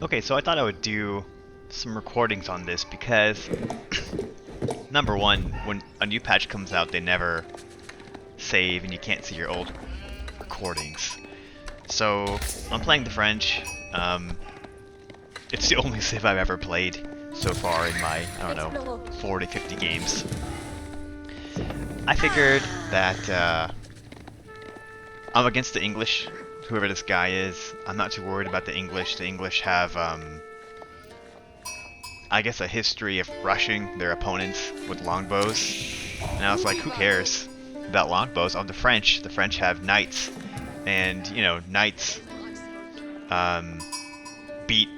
Okay, so I thought I would do some recordings on this because, number one, when a new patch comes out, they never save and you can't see your old recordings. So, I'm playing the French. It's the only Civ I've ever played so far in my, I don't know, 40, 50 games. I figured that I'm against the English, whoever this guy is. I'm not too worried about the English. The English have, I guess, a history of rushing their opponents with longbows. And I was like, who cares about longbows? On the French have knights. And, you know, knights beat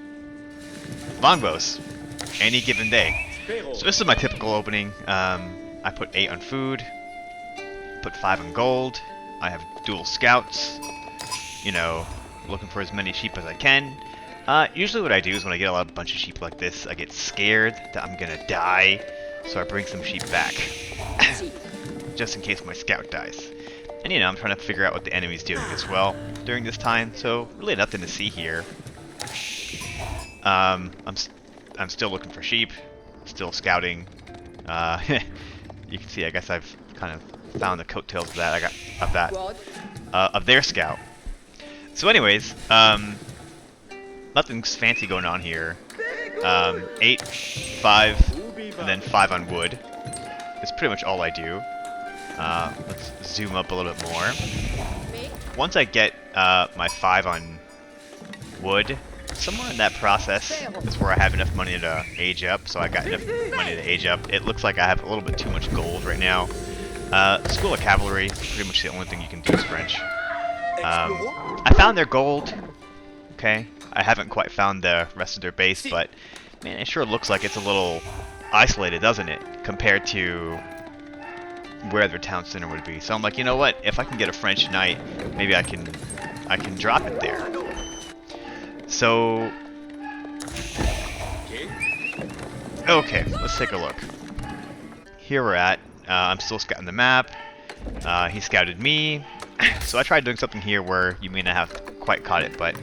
longbows any given day. So this is my typical opening. I put 8 on food, put 5 on gold. I have dual scouts, you know, looking for as many sheep as I can. Usually what I do is when I get a bunch of sheep like this, I get scared that I'm gonna die, so I bring some sheep back, just in case my scout dies. And you know, I'm trying to figure out what the enemy's doing as well during this time, so really nothing to see here. I'm still looking for sheep, still scouting. You can see, I guess I've kind of found the coattails of that. Of their scout. So, anyways, nothing's fancy going on here. 8, 5, and then 5 on wood. That's pretty much all I do. Let's zoom up a little bit more. Once I get my 5 on wood, somewhere in that process is where I have enough money to age up. So I got enough money to age up. It looks like I have a little bit too much gold right now. School of Cavalry, pretty much the only thing you can do is French. I found their gold. Okay, I haven't quite found the rest of their base, but man, it sure looks like it's a little isolated, doesn't it, compared to where their town center would be. So I'm like, you know what? If I can get a French knight, maybe I can drop it there. So, okay, let's take a look. Here we're at. I'm still scouting the map. He scouted me. So I tried doing something here where you may not have quite caught it, but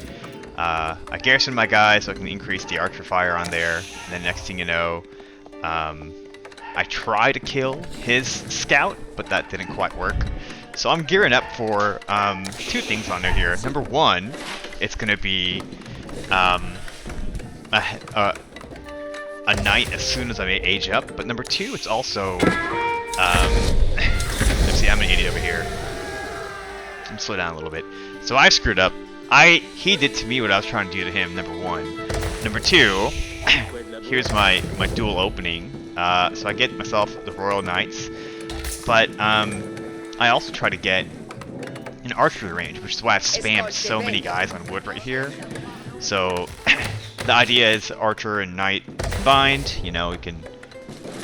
I garrisoned my guy so I can increase the archer fire on there. And then next thing you know, I try to kill his scout, but that didn't quite work. So I'm gearing up for 2 things on there here. Number one, it's going to be a knight as soon as I age up. But number 2, it's also let's see, I'm an idiot over here. Let me slow down a little bit. So I screwed up. He did to me what I was trying to do to him. Number 1. Number 2. Here's my dual opening. So I get myself the Royal Knights, but I also try to get an archery range, which is why I've spammed so many guys on wood right here. So the idea is archer and knight combined. You know, we can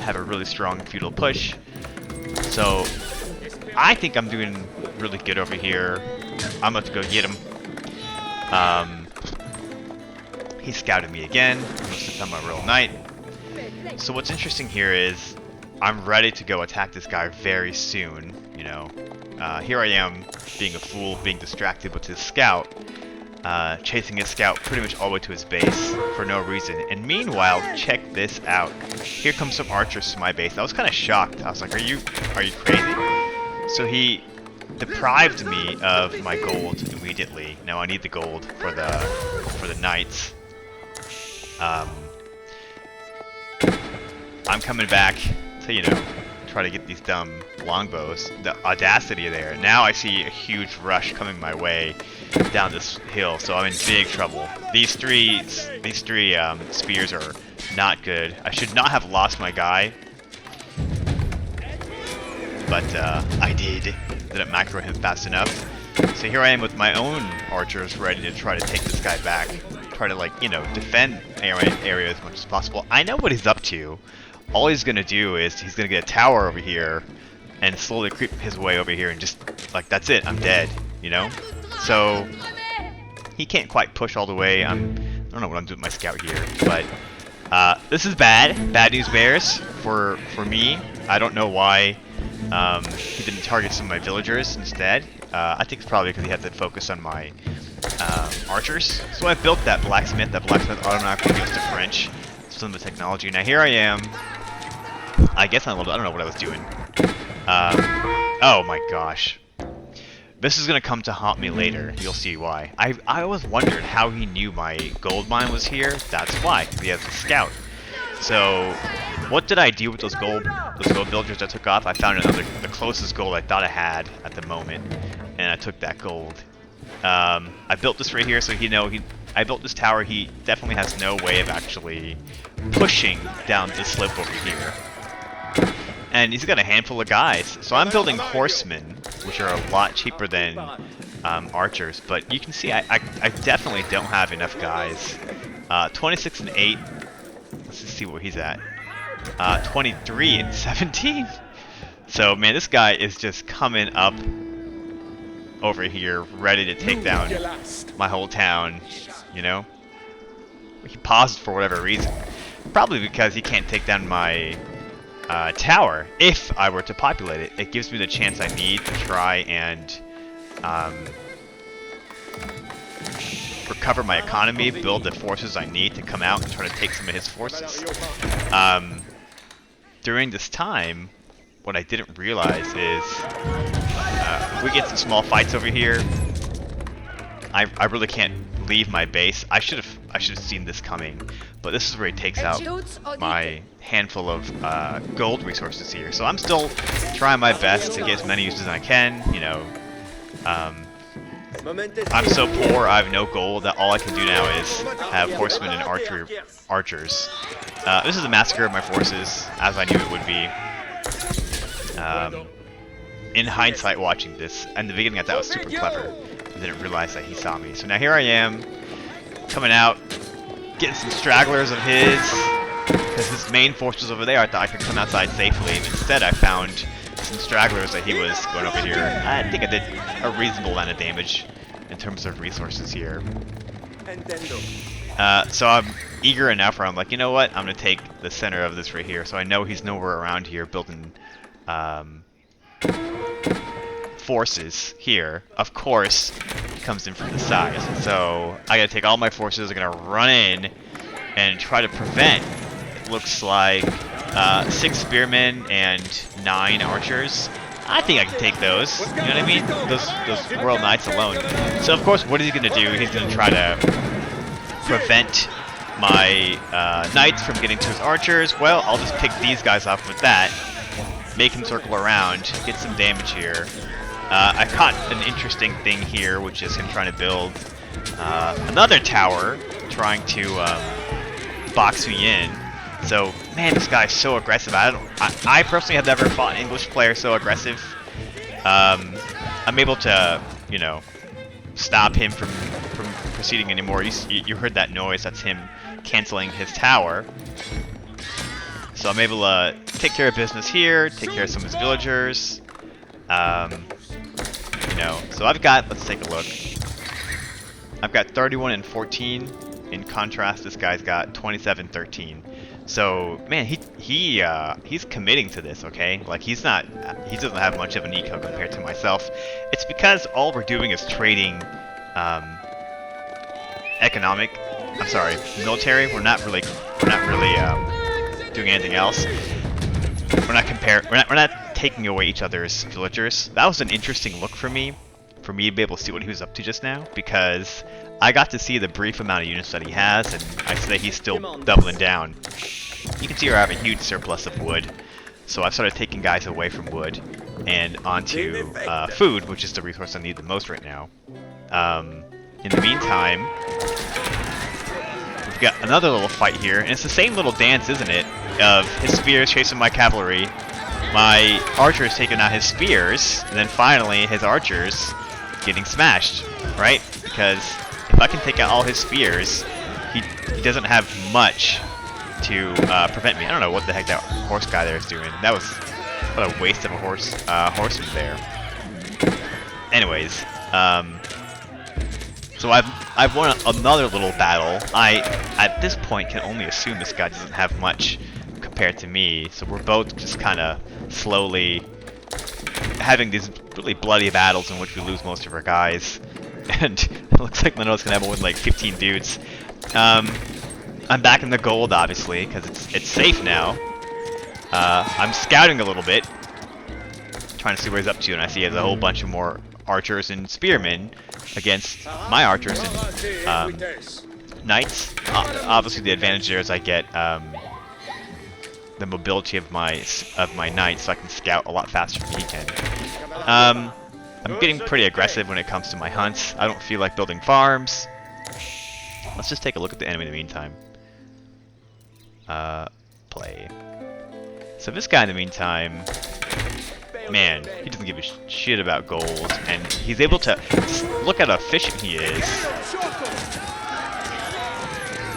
have a really strong feudal push. So I think I'm doing really good over here. I'm about to go get him. He scouted me again. Almost since I'm a real knight. So what's interesting here is I'm ready to go attack this guy very soon. You know, here I am being a fool, being distracted with his scout, chasing his scout pretty much all the way to his base for no reason. And meanwhile, check this out. Here comes some archers to my base. I was kind of shocked. I was like, are you crazy? So he deprived me of my gold immediately. Now I need the gold for the knights. I'm coming back to, you know, try to get these dumb longbows. The audacity there. Now I see a huge rush coming my way down this hill, so I'm in big trouble. These three spears are not good. I should not have lost my guy, but I did. Didn't macro him fast enough. So here I am with my own archers ready to try to take this guy back. Try to, like, you know, defend area as much as possible. I know what he's up to. All he's gonna do is he's gonna get a tower over here and slowly creep his way over here and just, like, that's it, I'm dead, you know? So he can't quite push all the way. I don't know what I'm doing with my scout here, but this is bad. Bad news bears for me. I don't know why he didn't target some of my villagers instead. I think it's probably because he had to focus on my archers. So I built that blacksmith. That blacksmith automatically goes to French. Some of the technology. Now here I am. I guess I don't know what I was doing. Oh my gosh. This is gonna come to haunt me later. You'll see why. I always wondered how he knew my gold mine was here. That's why. He has a scout. So, what did I do with those gold villagers I took off? I found the closest gold I thought I had at the moment, and I took that gold. I built this right here, so I built this tower. He definitely has no way of actually pushing down this slope over here. And he's got a handful of guys. So I'm building horsemen, which are a lot cheaper than archers. But you can see I definitely don't have enough guys. 26 and 8. Let's just see where he's at. 23 and 17. So man, this guy is just coming up over here, ready to take down my whole town. You know, he paused for whatever reason. Probably because he can't take down my tower. If I were to populate it, it gives me the chance I need to try and recover my economy, build the forces I need to come out and try to take some of his forces. During this time, what I didn't realize is we get some small fights over here. I really can't leave my base. I should have seen this coming, but this is where he takes out my handful of gold resources here. So I'm still trying my best to get as many uses as I can. You know, I'm so poor. I have no gold that all I can do now is have horsemen and archers. This is a massacre of my forces, as I knew it would be. In hindsight, watching this, in the beginning I thought it was super clever. I didn't realize that he saw me. So now here I am, coming out, getting some stragglers of his, because his main force was over there. I thought I could come outside safely, and instead I found some stragglers that he was going over here. I think I did a reasonable amount of damage in terms of resources here. So I'm eager enough where I'm like, you know what, I'm going to take the center of this right here, so I know he's nowhere around here building forces here. Of course, he comes in from the side. So I gotta take all my forces, I'm gonna run in and try to prevent, it looks like, 6 spearmen and 9 archers. I think I can take those, you know what I mean? Those Royal Knights alone. So of course, what is he gonna do? He's gonna try to prevent my knights from getting to his archers. Well, I'll just pick these guys off with that, make him circle around, get some damage here. I caught an interesting thing here, which is him trying to build another tower, trying to box me in. So, man, this guy's so aggressive. I personally have never fought an English player so aggressive. I'm able to, you know, stop him from proceeding anymore. You heard that noise? That's him canceling his tower. So I'm able to take care of business here, take care of some of his villagers. You know, so I've got, let's take a look. I've got 31 and 14. In contrast, this guy's got 27-13. So, man, he's committing to this, okay? Like, he doesn't have much of an eco compared to myself. It's because all we're doing is trading military. We're not really doing anything else. We're not taking away each other's villagers. That was an interesting look for me to be able to see what he was up to just now, because I got to see the brief amount of units that he has, and I say he's still doubling down. You can see I have a huge surplus of wood, so I've started taking guys away from wood and onto food, which is the resource I need the most right now. In the meantime, we've got another little fight here, and it's the same little dance, isn't it? Of his spears chasing my cavalry, my archers taking out his spears, and then finally his archers getting smashed, right? Because if I can take out all his spears, he doesn't have much to prevent me. I don't know what the heck that horse guy there is doing. That was what a waste of a horseman there. Anyways, so I've won another little battle. I at this point can only assume this guy doesn't have much compared to me, so we're both just kind of slowly having these really bloody battles in which we lose most of our guys. and it looks like Manoa's gonna have only like 15 dudes. I'm back in the gold, obviously, because it's safe now. I'm scouting a little bit, trying to see what he's up to, and I see he has a whole bunch of more archers and spearmen against my archers and knights. Obviously, the advantage there is I get the mobility of my knights, so I can scout a lot faster than he can. I'm getting pretty aggressive when it comes to my hunts. I don't feel like building farms. Let's just take a look at the enemy in the meantime. Play. So this guy in the meantime, man, he doesn't give a shit about goals, and he's able to look how efficient he is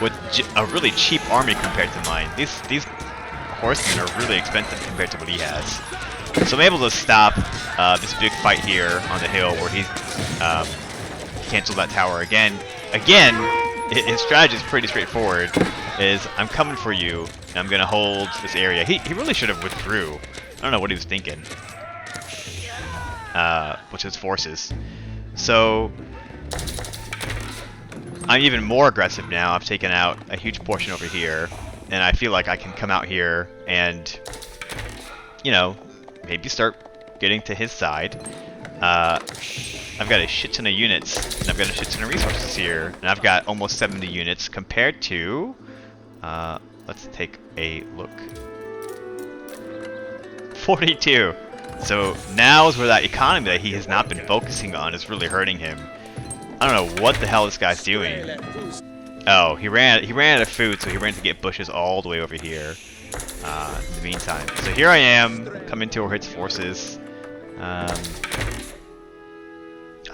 with a really cheap army compared to mine. These horsemen are really expensive compared to what he has. So I'm able to stop this big fight here on the hill where he's canceled that tower again. His strategy is pretty straightforward. Is I'm coming for you, and I'm gonna hold this area. He really should have withdrew. I don't know what he was thinking. With his forces. So I'm even more aggressive now. I've taken out a huge portion over here, and I feel like I can come out here and, you know, maybe start getting to his side. I've got a shit ton of units, and I've got a shit ton of resources here, and I've got almost 70 units compared to, let's take a look. 42. So now is where that economy that he has not been focusing on is really hurting him. I don't know what the hell this guy's doing. Oh, he ran out of food, so he ran to get bushes all the way over here. In the meantime, so here I am coming towards his forces.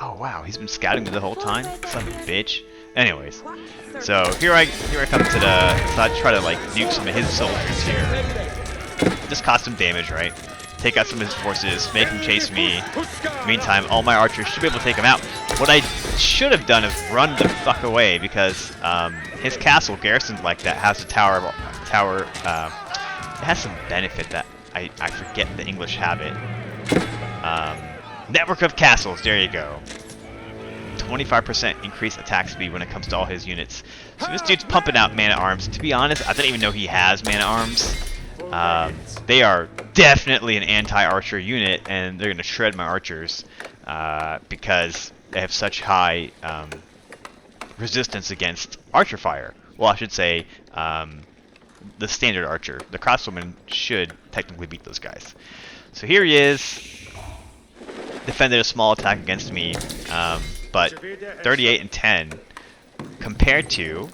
Oh wow, he's been scouting me the whole time. Son of a bitch. Anyways, so here I come to try to like nuke some of his soldiers here. Just cause some damage, right? Take out some of his forces, make him chase me. Meantime, all my archers should be able to take him out. What I should have done is run the fuck away, because his castle garrisoned like that has a tower. It has some benefit that I forget the English have it. Network of castles. There you go. 25% increased attack speed when it comes to all his units. So this dude's pumping out man-at-arms. To be honest, I didn't even know he has man-at-arms. They are definitely an anti-archer unit, and they're going to shred my archers because they have such high resistance against archer fire. Well, I should say the standard archer. The crossbowman should technically beat those guys. So here he is. Defended a small attack against me, but 38 and 10 compared to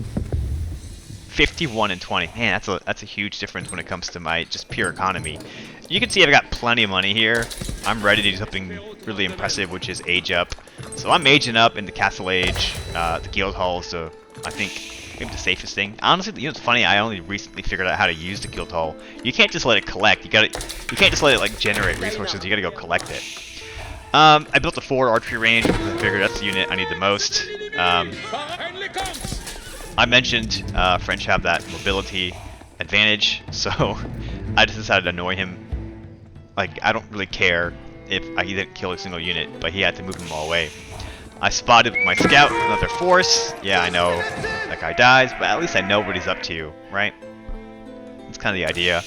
51 and 20. Man, that's a huge difference when it comes to my just pure economy. You can see I've got plenty of money here. I'm ready to do something really impressive, which is age up. So I'm aging up into Castle Age, the guild hall. So I think maybe the safest thing. Honestly, you know, it's funny. I only recently figured out how to use the guild hall. You can't just let it collect. You can't just let it like generate resources. You gotta go collect it. I built a forward archery range because I figured that's the unit I need the most. I mentioned French have that mobility advantage, so I just decided to annoy him. Like, I don't really care if he didn't kill a single unit, but he had to move them all away. I spotted my scout another force. Yeah, I know that guy dies, but at least I know what he's up to, right? That's kind of the idea.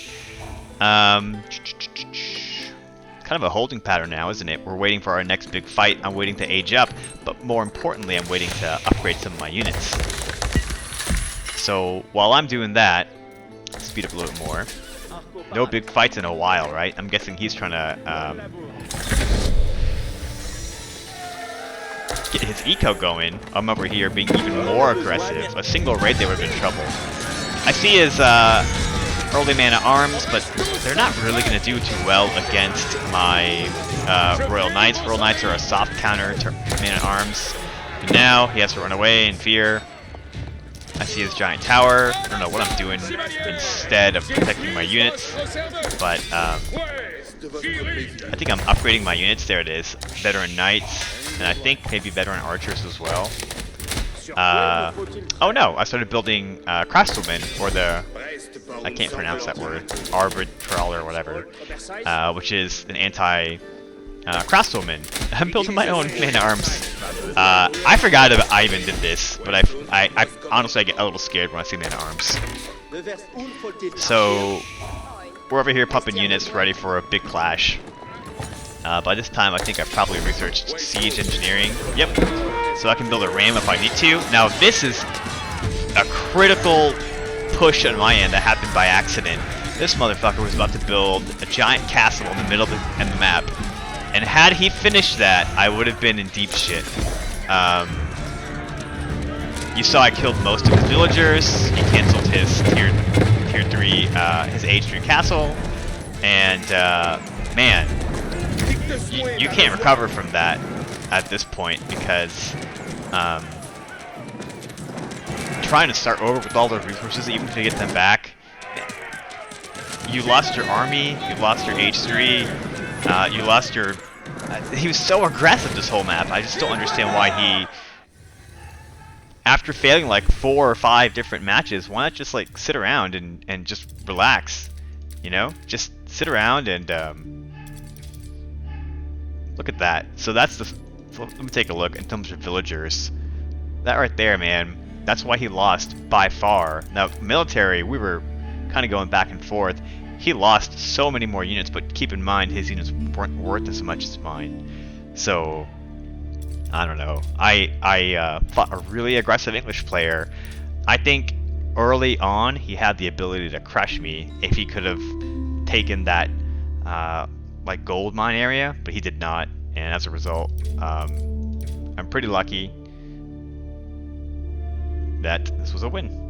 Kind of a holding pattern now, isn't it? We're waiting for our next big fight. I'm waiting to age up, but more importantly, I'm waiting to upgrade some of my units. So while I'm doing that, speed up a little bit more. No big fights in a while, right? I'm guessing he's trying to get his eco going. I'm over here being even more aggressive. A single raid, they would have been in trouble. I see his early man-at-arms, but they're not really going to do too well against my Royal Knights. Royal Knights are a soft counter to man-at-arms. And now he has to run away in fear. I see his giant tower. I don't know what I'm doing instead of protecting my units, but I think I'm upgrading my units. There it is. Veteran Knights, and I think maybe Veteran Archers as well. Oh no, I started building Crossbowmen, or the, I can't pronounce that word, Arbitral or whatever, which is an Craftswoman. I'm building my own man-at-arms. I forgot about I even did this, but I honestly I get a little scared when I see man-at-arms. So we're over here pumping units ready for a big clash. By this time, I think I've probably researched siege engineering. Yep. So I can build a ram if I need to. Now this is a critical push on my end that happened by accident. This motherfucker was about to build a giant castle in the middle of the map. And had he finished that, I would have been in deep shit. You saw I killed most of his villagers. He canceled his tier 3, his age 3 castle. And, man, you can't recover from that at this point because, trying to start over with all the resources, even to get them back, you lost your army, you lost your H3, you lost your... he was so aggressive this whole map. I just don't understand why he... After failing like 4 or 5 different matches, why not just like sit around and just relax? You know? Just sit around and... look at that. So that's the... So let me take a look in terms of villagers. That right there, man. That's why he lost by far. Now, military, we were kind of going back and forth. He lost so many more units, but keep in mind his units weren't worth as much as mine. So, I don't know. I fought a really aggressive English player. I think early on he had the ability to crush me if he could have taken that like gold mine area, but he did not. And as a result, I'm pretty lucky that this was a win.